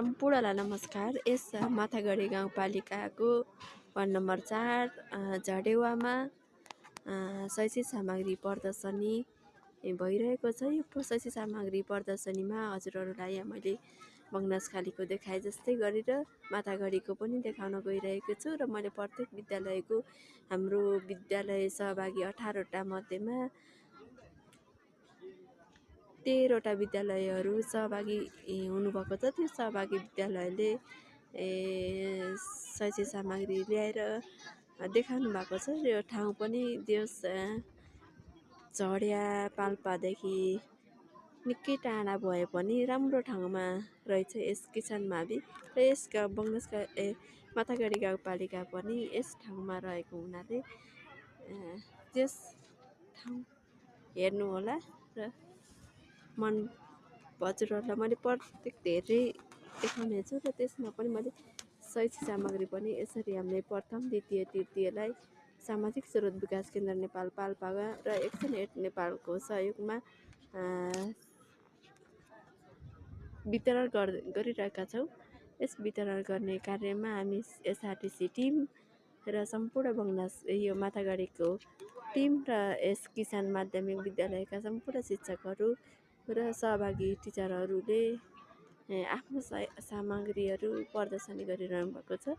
सम्पूर्णलाई नमस्कार। यस माथागढी गाउँपालिकाको ward number 4 झडेवामा शैक्षिक सामग्री प्रदर्शनी भइरहेको छ। यो शैक्षिक सामग्री प्रदर्शनीमा हजुरहरूलाई मैले बङ्गनासखालीको देखाए जस्तै गरेर माथागढीको पनि देखाउन गइरहेको छु र मैले प्रत्येक विद्यालयको हाम्रो विद्यालय सहभागी 18वटा मध्येमा 13वटा विद्यालयहरू सहभागी हुनुभएको छ। त्यो सहभागी विद्यालयले शैक्षिक सामग्री ल्याएर देखाउनु भएको छ। यो ठाउँ पनि देश झड्या पाल्पादेखि निकै टाढा भए पनि राम्रो ठाउँमा रहेछ यस किसान मावि र यस माथागढी गाउँपालिका पनि यस ठाउँमा रहेको हुनाले त्यस ठाउँ हेर्नुहोला र हजुरहरूलाई मैले प्रत्येक धेरै देखाउने छु र त्यसमा पनि मैले शैक्षिक सामग्री पनि यसरी हामीले प्रथम द्वितीय तृतीयलाई सामाजिक स्रोत विकास केन्द्र नेपाल पाल्पा र एक्सन एड नेपालको सहयोगमा वितरण गरिरहेका छौँ। यस वितरण गर्ने कार्यमा हामी एसआरटिसी टिम र सम्पूर्ण यो माथागढीको टिम र यस किसान माध्यमिक विद्यालयका सम्पूर्ण शिक्षकहरू र सहभागी टिचरहरूले आफ्नो सामग्रीहरू प्रदर्शनी गरिरहनु भएको छ।